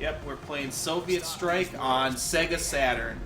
Yep, we're playing Soviet Strike on Sega Saturn.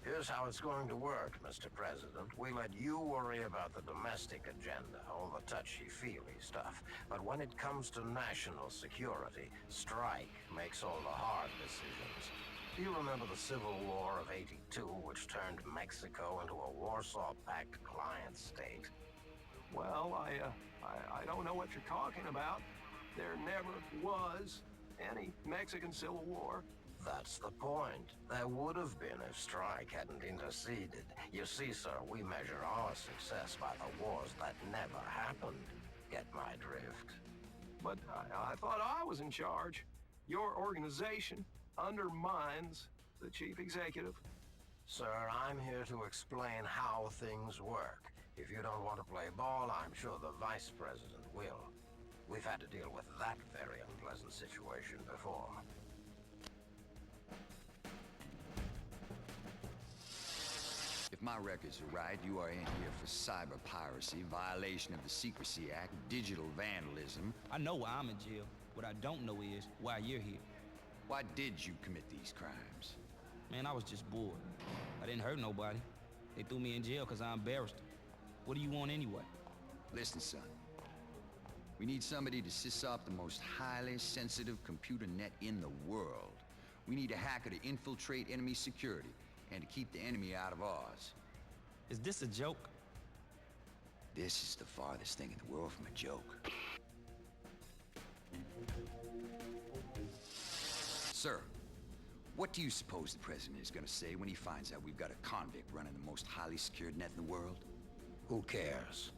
Here's how it's going to work, Mr. President. We let you worry about the domestic agenda, all the touchy-feely stuff. But when it comes to national security, Strike makes all the hard decisions. Do you remember the Civil War of '82, which turned Mexico into a Warsaw Pact client state? Well, I don't know what you're talking about. There never was any Mexican Civil War. That's the point. There would have been if Strike hadn't interceded. You see, sir, we measure our success by the wars that never happened. Get my drift? But I thought I was in charge. Your organization undermines the chief executive. Sir, I'm here to explain how things work. If you don't want to play ball, I'm sure the vice president will. We've had to deal with that very unpleasant situation before. If my records are right, you are in here for cyber piracy, violation of the Secrecy Act, digital vandalism. I know why I'm in jail. What I don't know is why you're here. Why did you commit these crimes? Man, I was just bored. I didn't hurt nobody. They threw me in jail because I embarrassed them. What do you want anyway? Listen, son. We need somebody to sys-op the most highly sensitive computer net in the world. We need a hacker to infiltrate enemy security and to keep the enemy out of ours. Is this a joke? This is the farthest thing in the world from a joke. Sir, what do you suppose the president is gonna say when he finds out we've got a convict running the most highly secured net in the world? Who cares?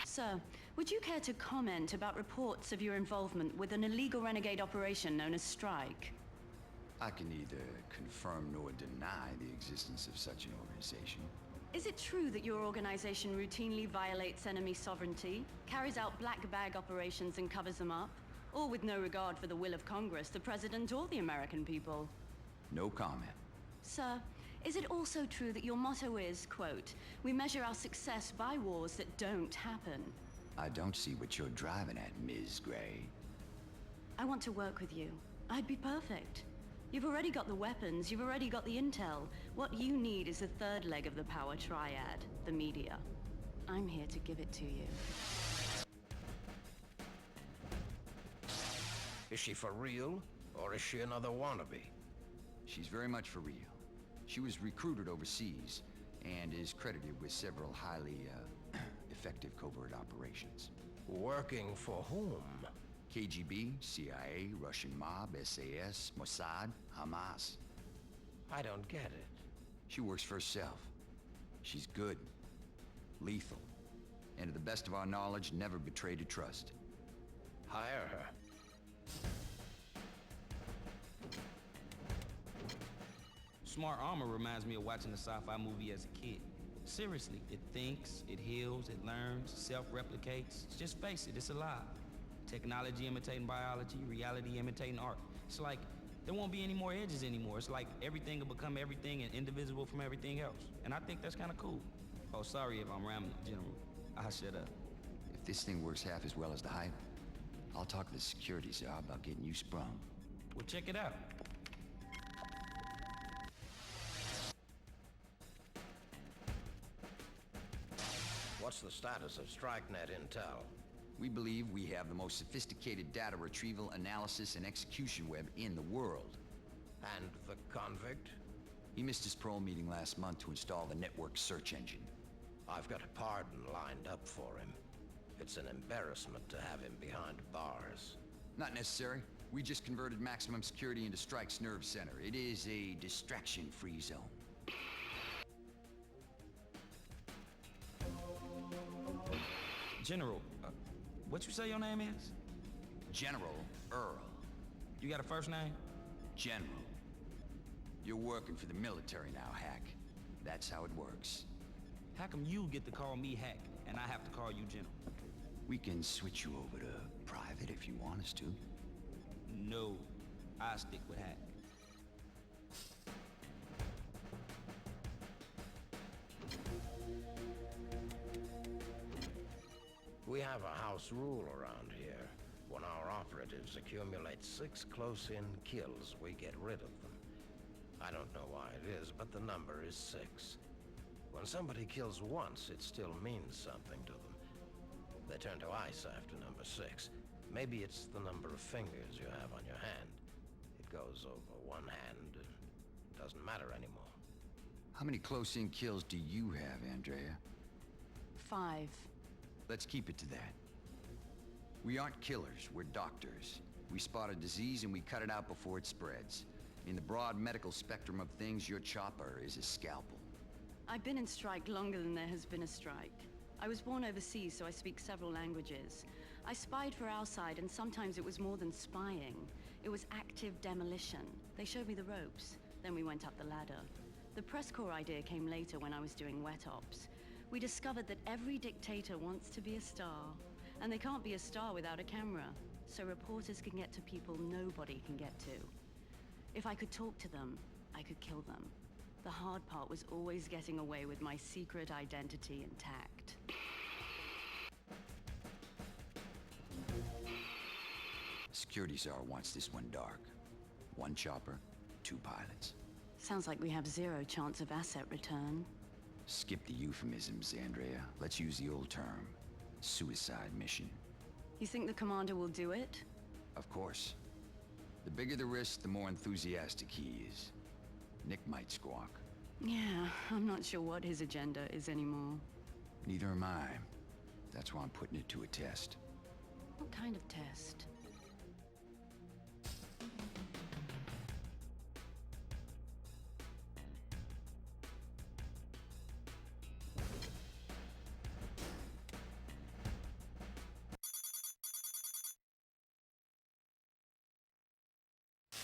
Sir, would you care to comment about reports of your involvement with an illegal renegade operation known as Strike? I can neither confirm nor deny the existence of such an organization. Is it true that your organization routinely violates enemy sovereignty, carries out black bag operations and covers them up, all with no regard for the will of Congress, the President, or the American people? No comment. Sir, is it also true that your motto is, quote, "We measure our success by wars that don't happen"? I don't see what you're driving at, Ms. Gray. I want to work with you. I'd be perfect. You've already got the weapons, you've already got the intel. What you need is the third leg of the power triad, the media. I'm here to give it to you. Is she for real, or is she another wannabe? She's very much for real. She was recruited overseas and is credited with several highly effective covert operations. Working for whom? KGB, CIA, Russian mob, SAS, Mossad, Hamas. I don't get it. She works for herself. She's good, lethal, and to the best of our knowledge, never betrayed a trust. Hire her. Smart Armor reminds me of watching a sci-fi movie as a kid. Seriously, it thinks, it heals, it learns, self-replicates. Just face it, it's alive. Technology imitating biology, reality imitating art. It's like there won't be any more edges anymore. It's like everything will become everything and indivisible from everything else. And I think that's kind of cool. Oh, sorry if I'm rambling, General. I'll shut up. If this thing works half as well as the hype, I'll talk to the security czar about getting you sprung. Well, check it out. What's the status of StrikeNet intel? We believe we have the most sophisticated data retrieval, analysis, and execution web in the world. And the convict? He missed his parole meeting last month to install the network search engine. I've got a pardon lined up for him. It's an embarrassment to have him behind bars. Not necessary. We just converted maximum security into Strike's nerve center. It is a distraction-free zone. General, what you say your name is? General Earl. You got a first name? General. You're working for the military now, Hack. That's how it works. How come you get to call me Hack, and I have to call you General? We can switch you over to private if you want us to. No, I stick with Hack. We have a house rule around here. When our operatives accumulate 6 close-in kills, we get rid of them. I don't know why it is, but the number is 6. When somebody kills once, it still means something to them. They turn to ice after number 6. Maybe it's the number of fingers you have on your hand. It goes over one hand and doesn't matter anymore. How many close-in kills do you have, Andrea? 5. Let's keep it to that. We aren't killers, we're doctors. We spot a disease and we cut it out before it spreads. In the broad medical spectrum of things, your chopper is a scalpel. I've been in strike longer than there has been a strike. I was born overseas, so I speak several languages. I spied for our side, and sometimes it was more than spying. It was active demolition. They showed me the ropes. Then we went up the ladder. The press corps idea came later when I was doing wet ops. We discovered that every dictator wants to be a star, and they can't be a star without a camera. So reporters can get to people nobody can get to. If I could talk to them, I could kill them. The hard part was always getting away with my secret identity intact. Security czar wants this one dark. 1 chopper, 2 pilots. Sounds like we have 0 chance of asset return. Skip the euphemisms, Andrea. Let's use the old term. Suicide mission. You think the commander will do it? Of course. The bigger the risk, the more enthusiastic he is. Nick might squawk. Yeah, I'm not sure what his agenda is anymore. Neither am I. That's why I'm putting it to a test. What kind of test?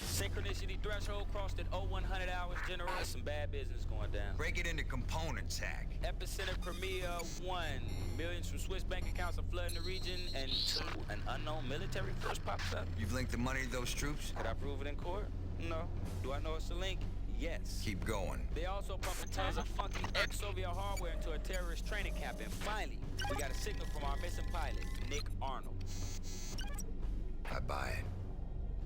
Synchronicity threshold crossed at 0100 hours. General, there's some bad business going down. Break it into components, Hack. Epicenter Premier 1. Millions from Swiss bank accounts are flooding the region, and 2, an unknown military force pops up. You've linked the money to those troops? Could I prove it in court? No. Do I know it's a link? Yes. Keep going. They also pumping tons of funky ex-Soviet hardware into a terrorist training camp, and finally, we got a signal from our missing pilot, Nick Arnold. I buy it.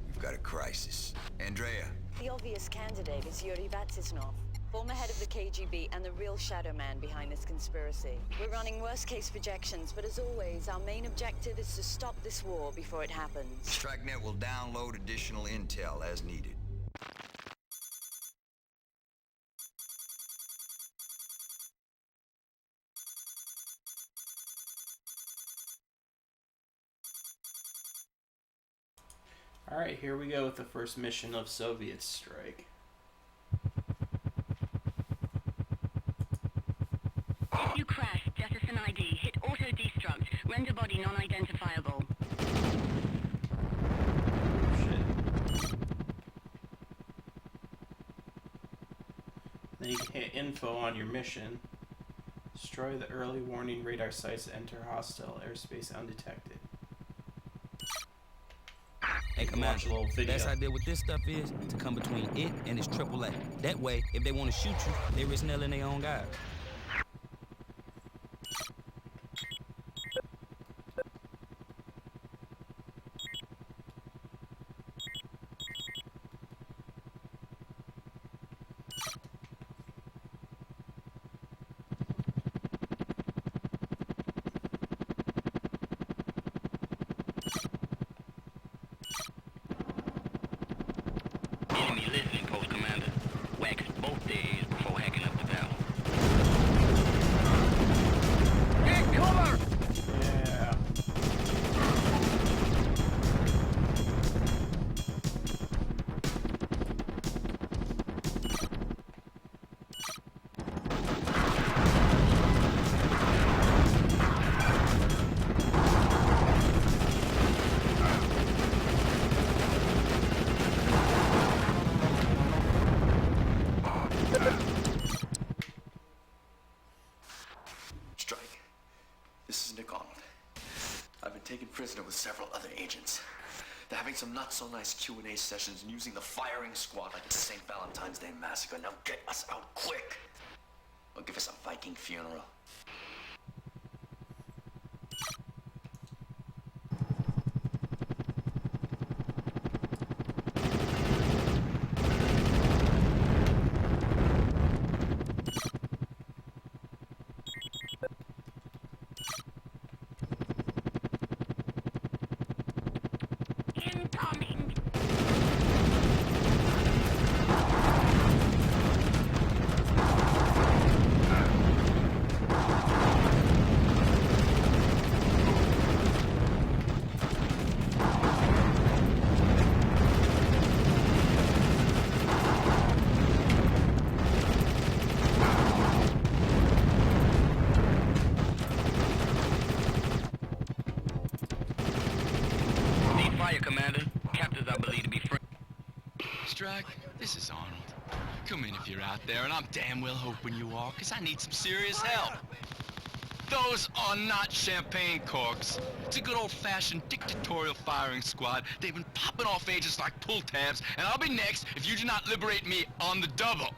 We've got a crisis. Andrea. The obvious candidate is Yuri Vatsisnov, former head of the KGB and the real shadowman behind this conspiracy. We're running worst-case projections, but as always, our main objective is to stop this war before it happens. StrikeNet will download additional intel as needed. Alright, here we go with the first mission of Soviet strike. You crashed, jettison ID, hit auto-destruct, render body non-identifiable. Shit. Then you can hit info on your mission. Destroy the early warning radar sites, enter hostile airspace undetected. Hey, Commander, Watch a little video. best idea with this stuff is to come between it and its AAA. That way, if they want to shoot you, they risk nailing their own guys. intelligence. They're having some not so nice Q&A sessions and using the firing squad like it's St. Valentine's Day massacre. Now get us out quick, or give us a Viking funeral. Incoming! Fire, Commander. Captors, I believe to be friends. Strike, this is Arnold. Come in if you're out there, and I'm damn well hoping you are, because I need some serious help. Those are not champagne corks. It's a good old-fashioned dictatorial firing squad. They've been popping off agents like pull tabs, and I'll be next if you do not liberate me on the double.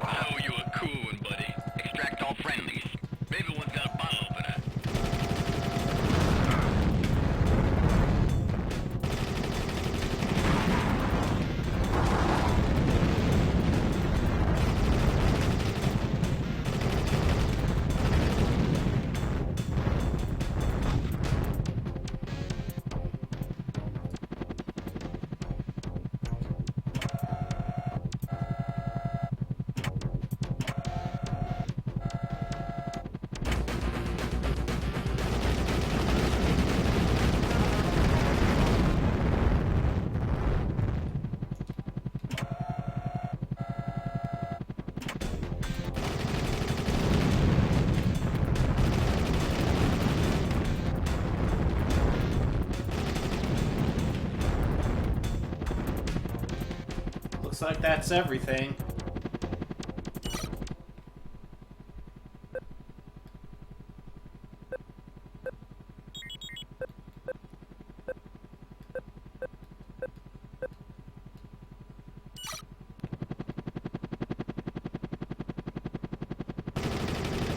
Oh, you a cool one, buddy. Extract all friendlies. Maybe one's got a bottle opener. Looks like that's everything.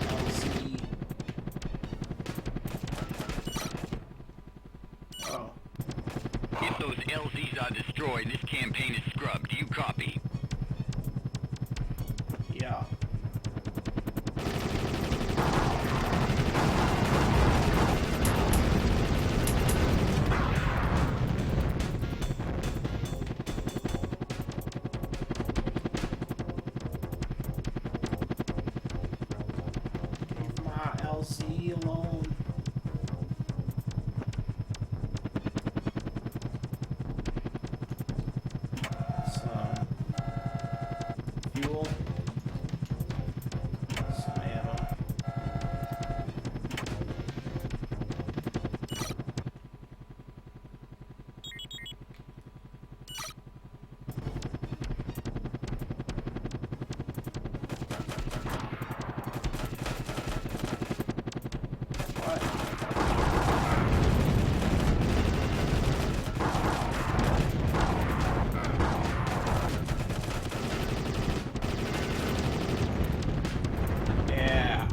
LC. Oh. If those LZs are destroyed, this campaign is scrubbed. Do you copy? Yeah. Leave my LC alone. Some fuel. Some ammo. What? Yeah.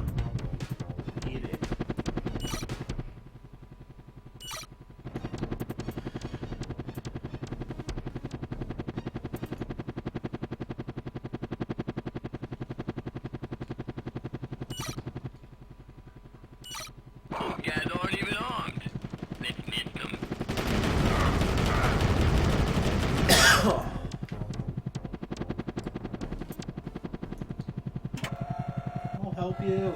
Eat it. Those guys aren't even armed. Let's miss them. I'll help you.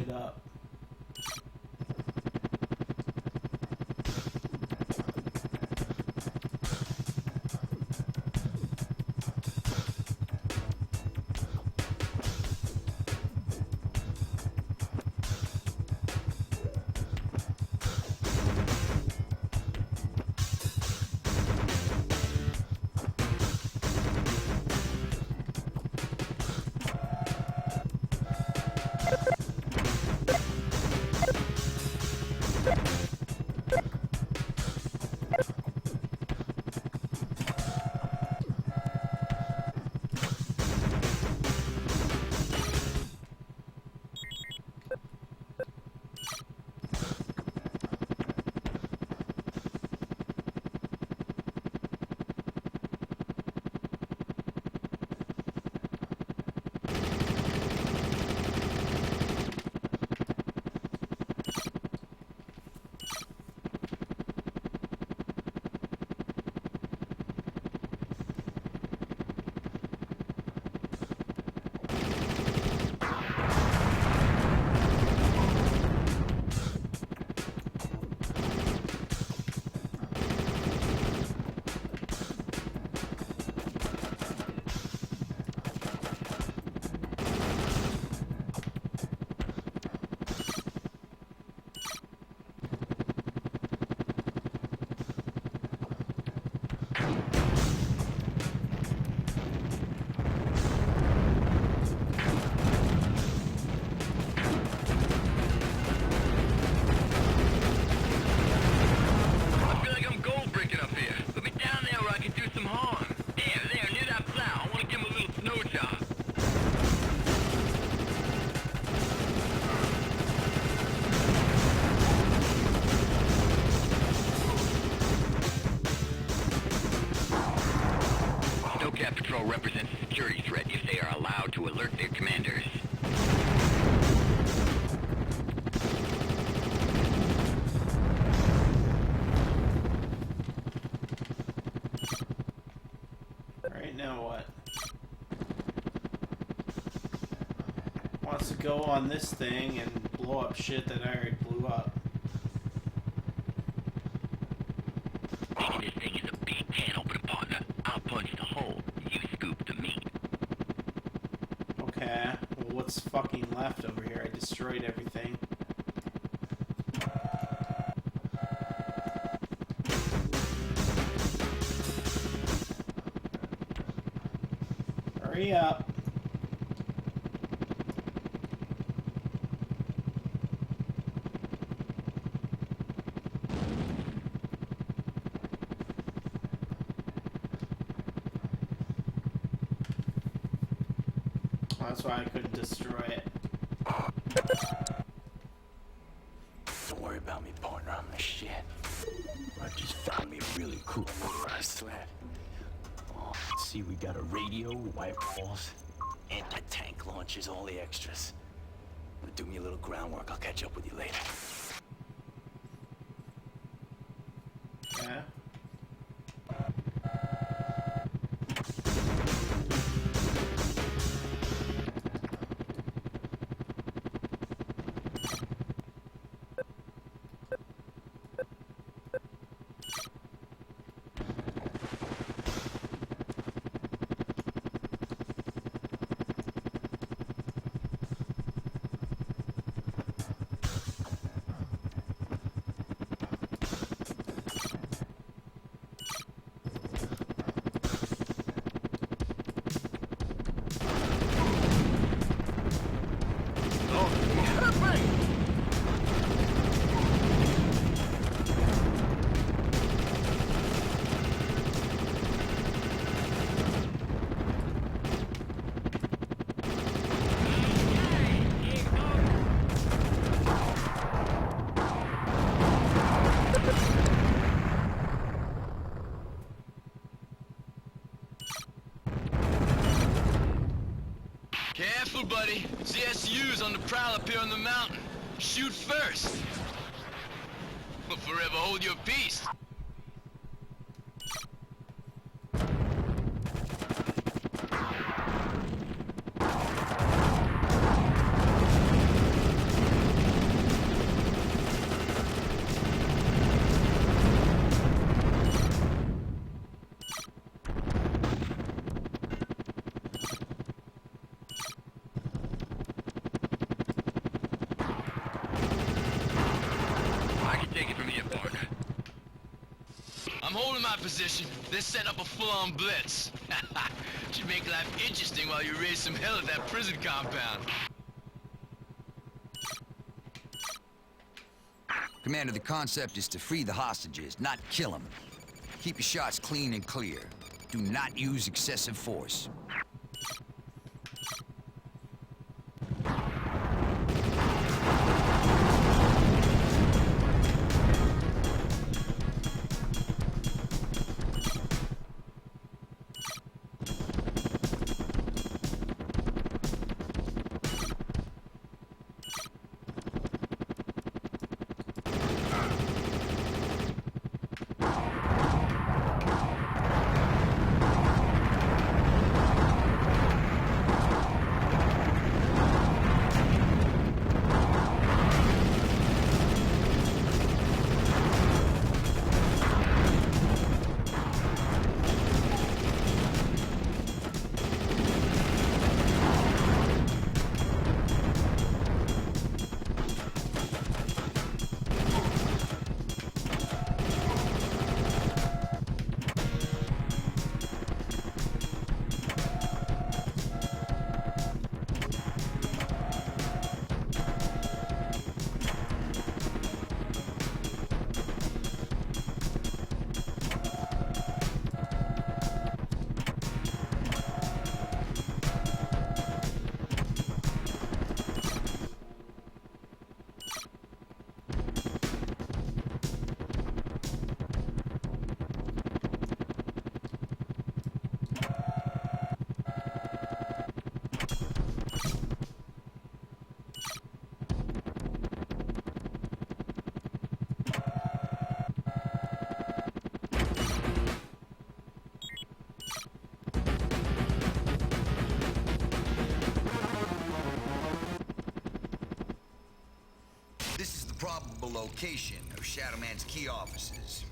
shit up. Represents a security threat if they are allowed to alert their commanders. Alright, now what? Wants to go on this thing and blow up shit that I already blew up. Maybe this thing is a big can opener, partner. I'll punch the hole. You scoop the meat. Okay, well what's fucking left over here? I destroyed everything. Hurry up. That's why I couldn't destroy it. Don't worry about me, partner. I'm the shit. I just found me really cool. I swear. Oh, see, we got a radio, white walls, anti-tank launchers, all the extras. Do me a little groundwork. I'll catch up with you later. Yeah. Careful, buddy. ZSU's on the prowl up here on the mountain. Shoot first. Will forever hold your peace. holding my position. They're setting up a full-on blitz. Should make life interesting while you raise some hell at that prison compound. Commander, the concept is to free the hostages, not kill them. Keep your shots clean and clear. Do not use excessive force. Probable location of Shadowman's key offices.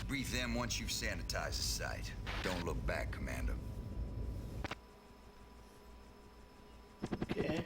Brief them once you've sanitized the site. Don't look back, Commander. Okay.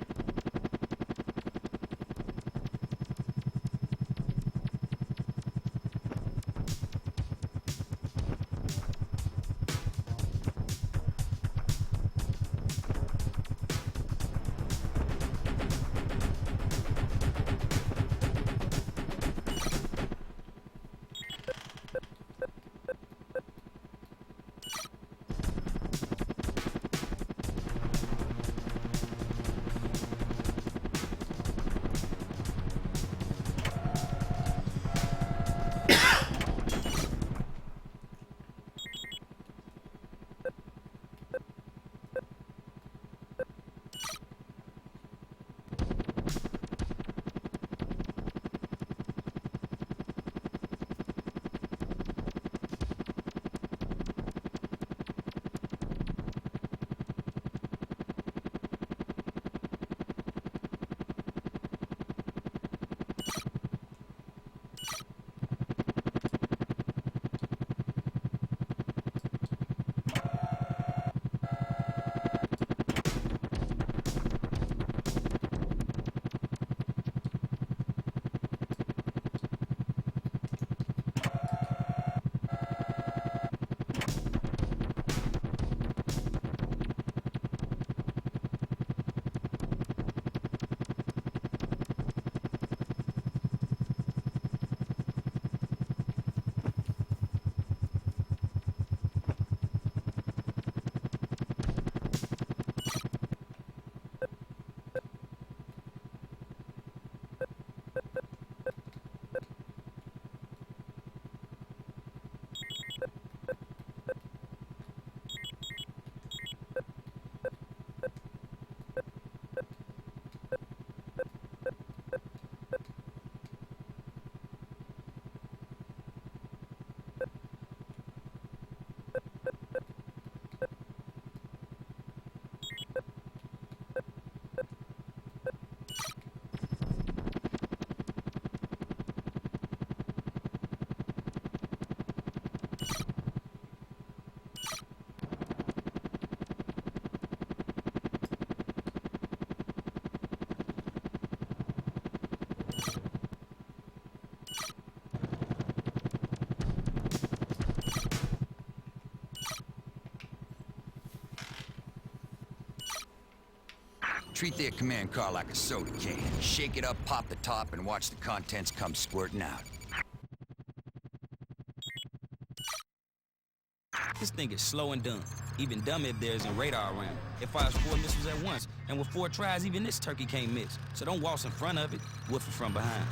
Treat their command car like a soda can. Shake it up, pop the top, and watch the contents come squirting out. This thing is slow and dumb. Even dumb if there isn't radar around. It fires 4 missiles at once, and with 4 tries, even this turkey can't miss. So don't waltz in front of it, woof it from behind.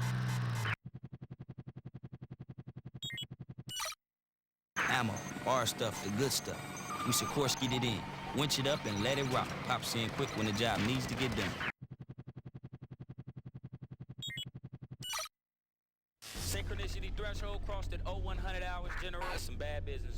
Ammo, our stuff, the good stuff. We Sikorsky'd it in. Winch it up and let it rock. Pops in quick when the job needs to get done. Synchronicity threshold crossed at 0100 hours. General, some bad business.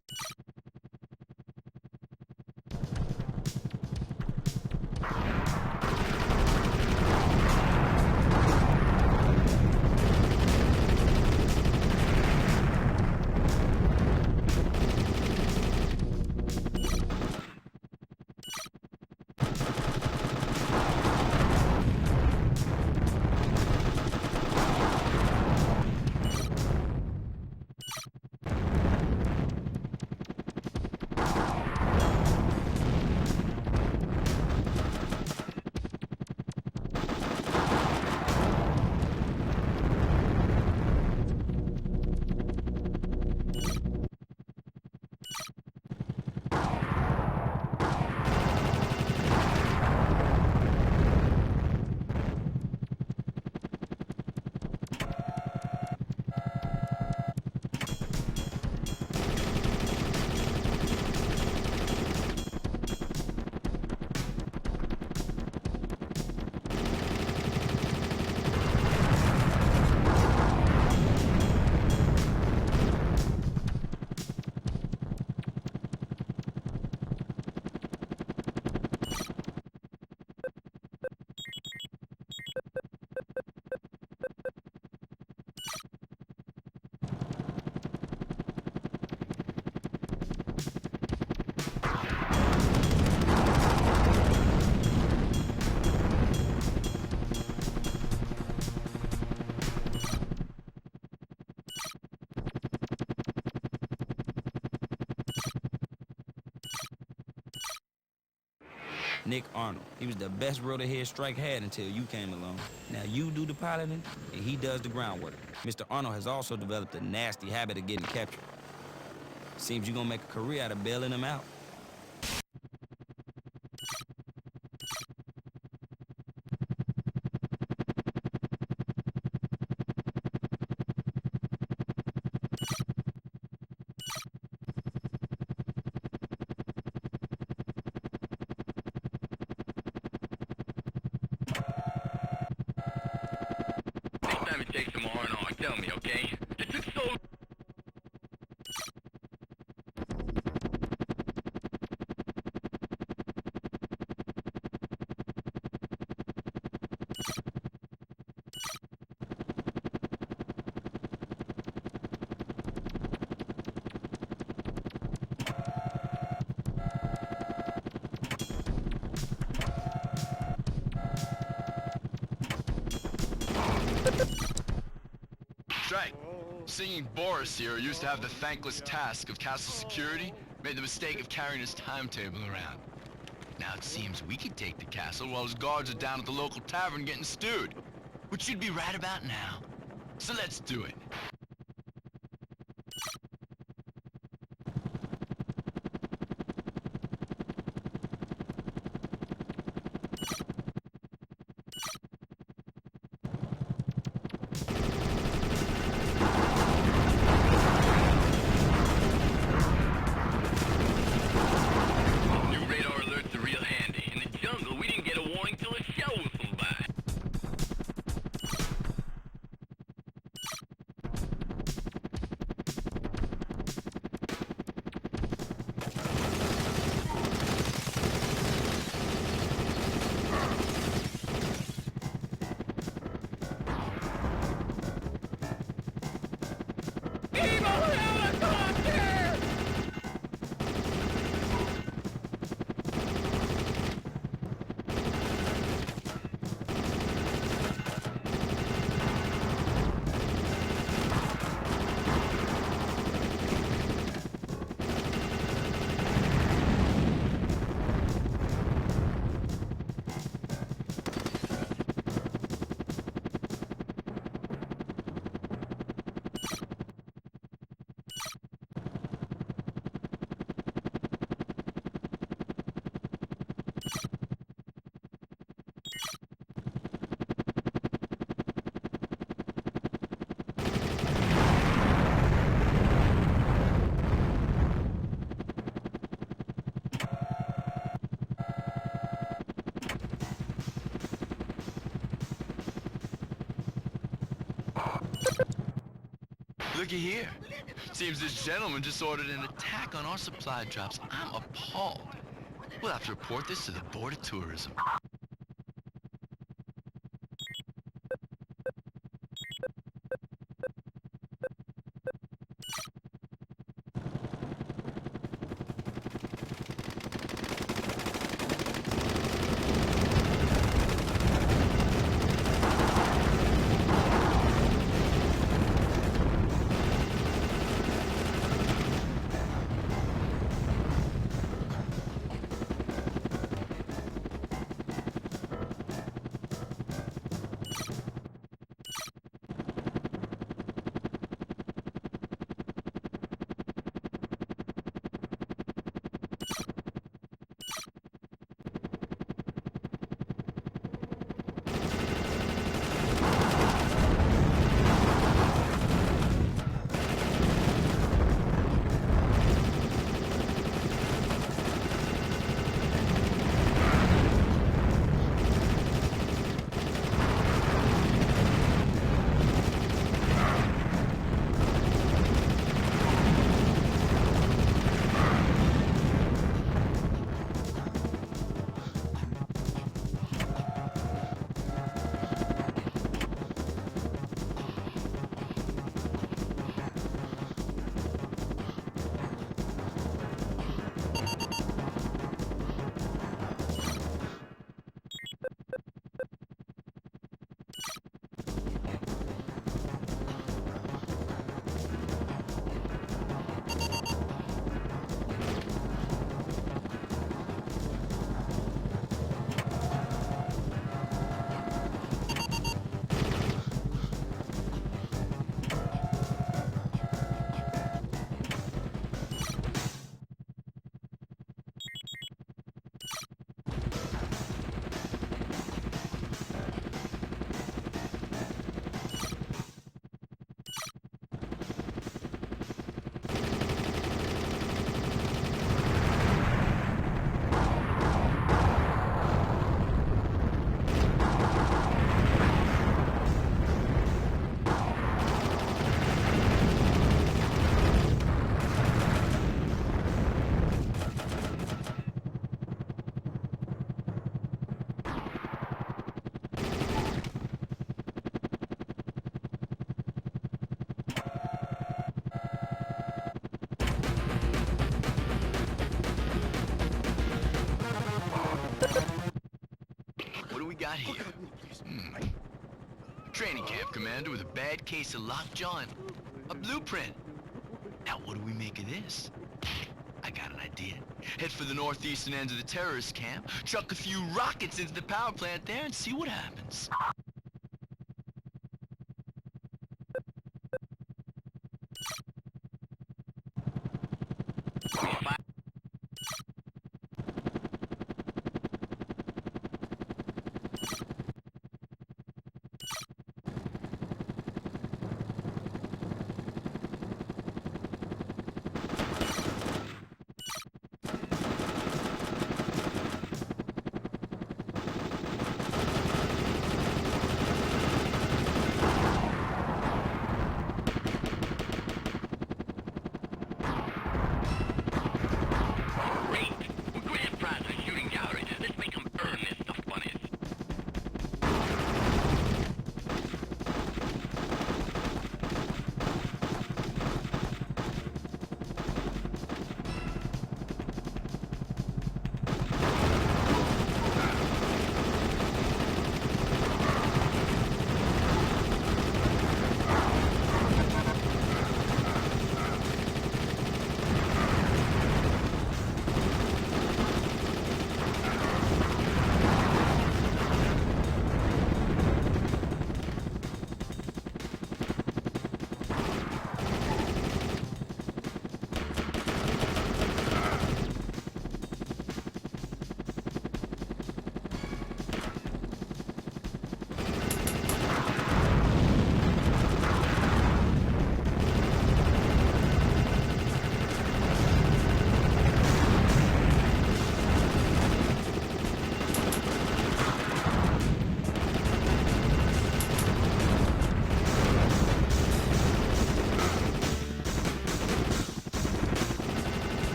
Nick Arnold. He was the best rotor-head Strike had until you came along. Now you do the piloting, and he does the groundwork. Mr. Arnold has also developed a nasty habit of getting captured. Seems you're gonna make a career out of bailing him out. Next time you take some R&R, tell me, okay? It took so... Strike. Singing Boris here, who used to have the thankless task of castle security, made the mistake of carrying his timetable around. Now it seems we could take the castle while his guards are down at the local tavern getting stewed. Which you'd be right about now. So let's do it. New radar alerts are real handy. In the jungle, we didn't get a warning till a shell whistled by. looky here. Seems this gentleman just ordered an attack on our supply drops. I'm appalled. We'll have to report this to the Board of Tourism. Got here. Training camp commander with a bad case of lockjaw and a blueprint. Now what do we make of this? I got an idea. Head for the northeastern end of the terrorist camp, chuck a few rockets into the power plant there and see what happens.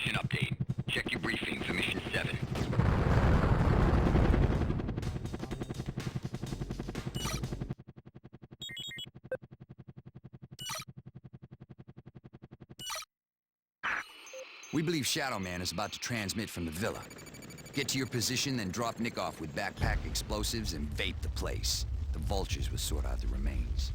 Mission update. Check your briefing for Mission 7. We believe Shadowman is about to transmit from the villa. Get to your position, then drop Nick off with backpack explosives and vape the place. The vultures will sort out the remains.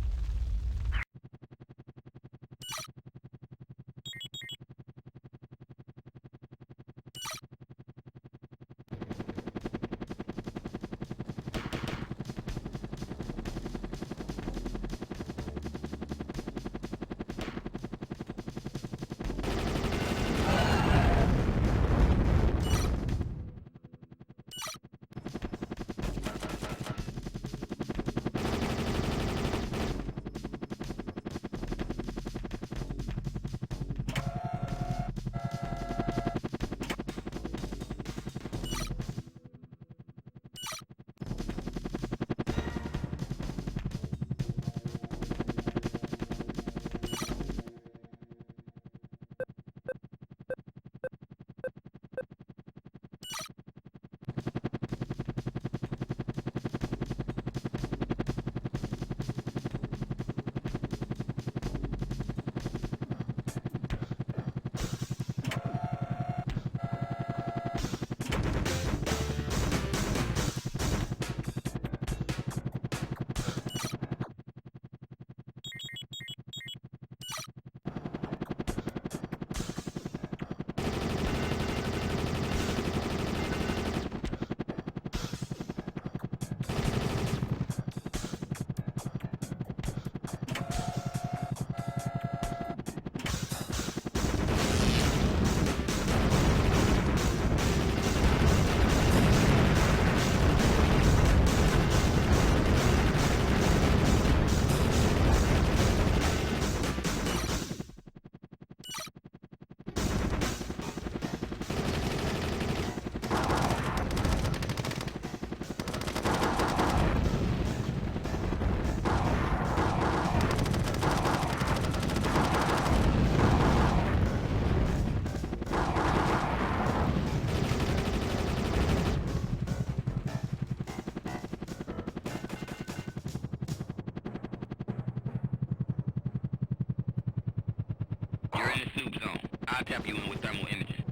You're in the snoop zone. I'll tap you in with thermal imaging.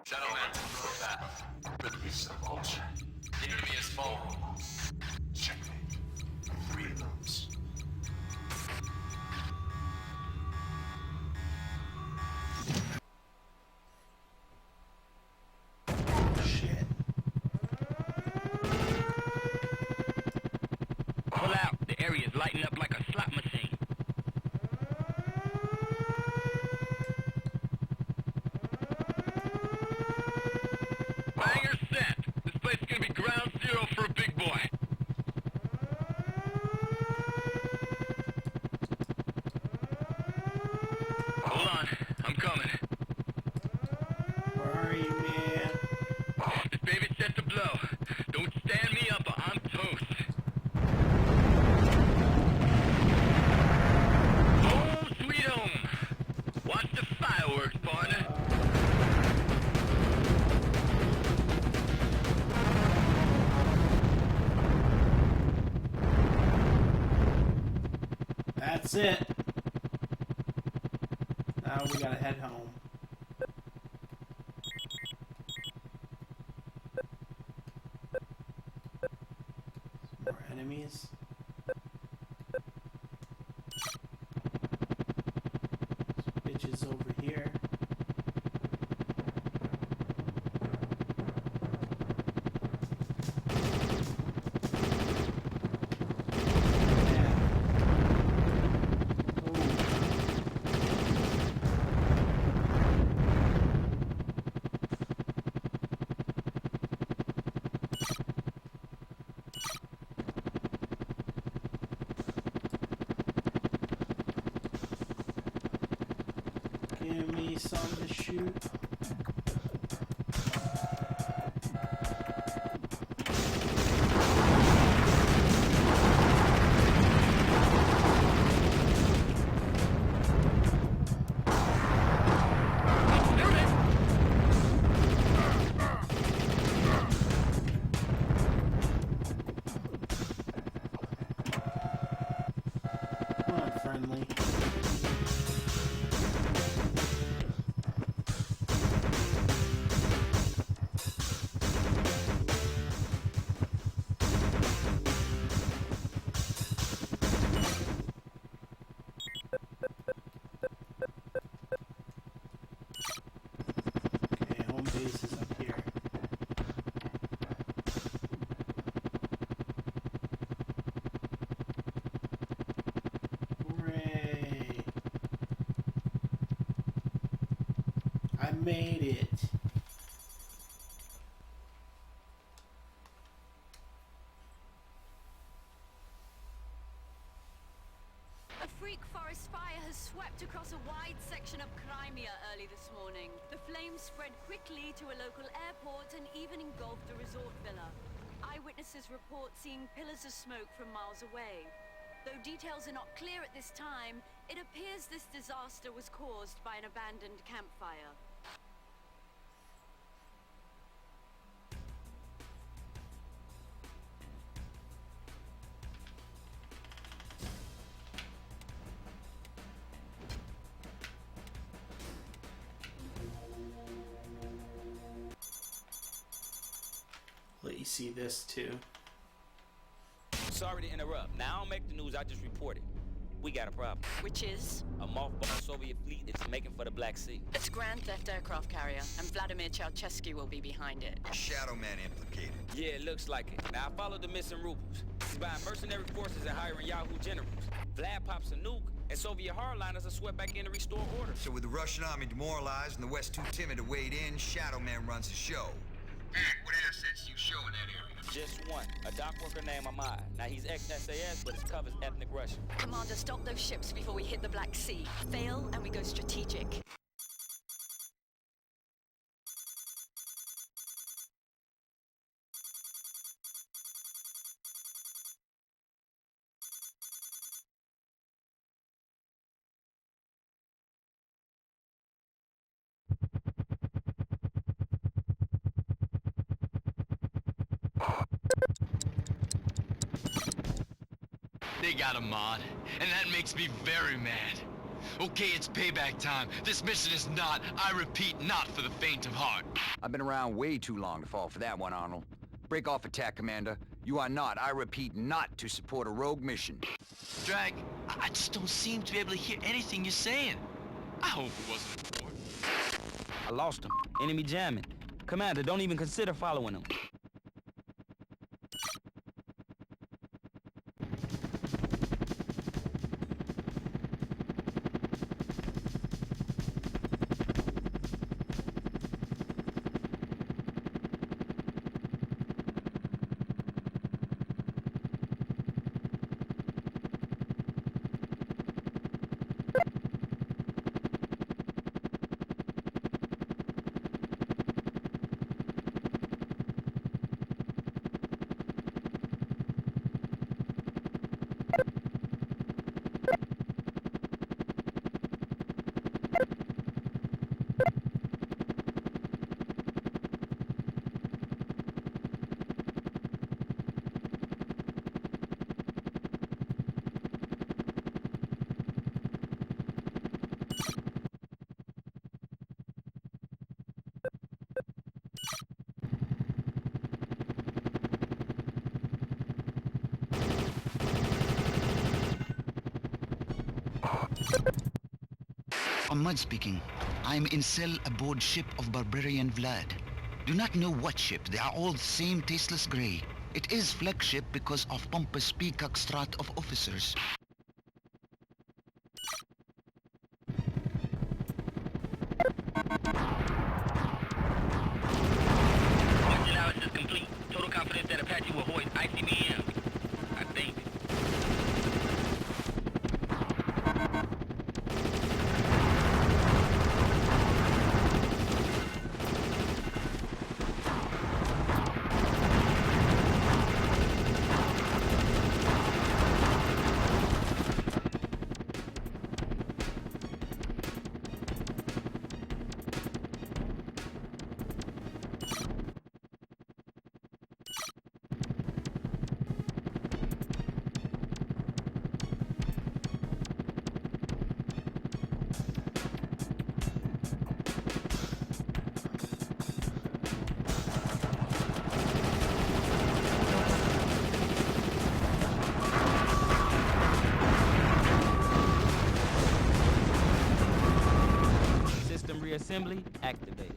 Shadowman, for that. Release the vulture. The enemy is falling. Checkmate. 3 moves. Shit. Pull out. The area is lighting up like a slot machine. Banger set. This place is gonna be ground zero for a big boy. Hold on. I'm coming. Where are you, man? This baby's set to blow. Don't stand me up or I'm toast. Home sweet home. Watch the fireworks, partner. That's it. Now we gotta head home. Some more enemies. This bitch is over here. place on to shoot. Come on, friendly. Okay, home base is up here. Hooray! I made it! A freak forest fire has swept across a wide section of Crimea early this morning. The flames spread quickly to a local airport and even engulfed a resort villa. Eyewitnesses report seeing pillars of smoke from miles away. Though details are not clear at this time, it appears this disaster was caused by an abandoned campfire. Let you see this too. Sorry to interrupt. Now I don't make the news, I just report it. We got a problem. Which is? A mothballed Soviet fleet is making for the Black Sea. It's Grand Theft aircraft carrier, and Vladimir Ceausescu will be behind it. Shadowman implicated. Yeah, it looks like it. Now I followed the missing rubles. He's buying mercenary forces and hiring Yahoo generals. Vlad pops a nuke, and Soviet hardliners are swept back in to restore order. So with the Russian army demoralized and the West too timid to wade in, Shadowman runs the show. And what assets do you show in that area? Just one, a dock worker named Ahmad. Now he's ex-SAS, but his covers ethnic Russian. Commander, stop those ships before we hit the Black Sea. Fail, and we go strategic. They got Ahmad, and that makes me very mad. Okay, it's payback time. This mission is not, I repeat, not for the faint of heart. I've been around way too long to fall for that one, Arnold. Break off attack, Commander. You are not, I repeat, not to support a rogue mission. Drag, I just don't seem to be able to hear anything you're saying. I hope it wasn't important. I lost him. Enemy jamming. Commander, don't even consider following him. Ahmad speaking. I'm in cell aboard ship of barbarian Vlad. Do not know what ship. They are all the same tasteless gray. It is flagship because of pompous peacock strut of officers. Mission analysis complete. Total confidence that Apache will hoist ICBM. I think. assembly activated.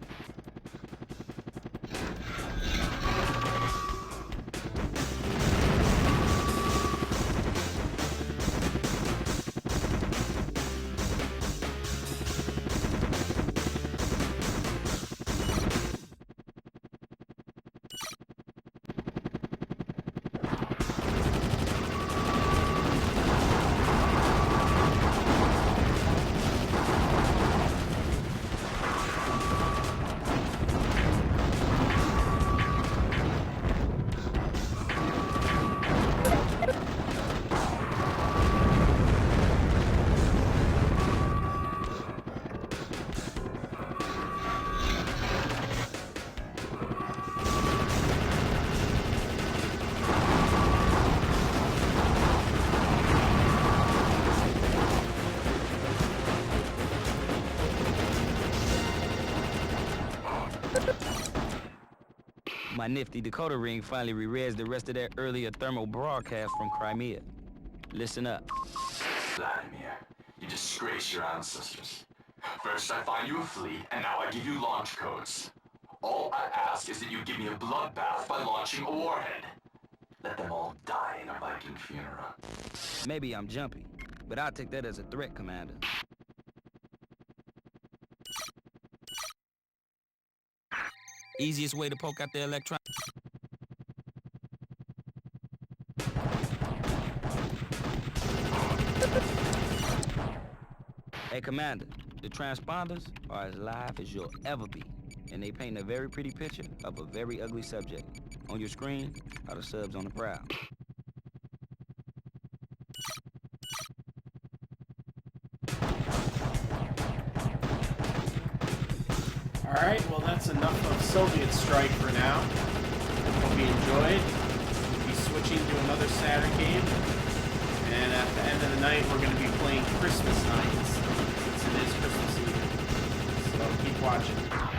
My nifty decoder ring finally re-reads the rest of that earlier thermal broadcast from Crimea. Listen up. Vladimir, you disgrace your ancestors. First I find you a fleet, and now I give you launch codes. All I ask is that you give me a bloodbath by launching a warhead. Let them all die in a Viking funeral. Maybe I'm jumpy, but I'll take that as a threat, Commander. Easiest way to poke out the electron. Hey, Commander, the transponders are as live as you'll ever be, and they paint a very pretty picture of a very ugly subject. On your screen are the subs on the prowl. Alright, well that's enough of Soviet Strike for now. Hope you enjoyed. We'll be switching to another Saturn game. And at the end of the night, we're going to be playing Christmas Nights, since it is Christmas Eve. So keep watching.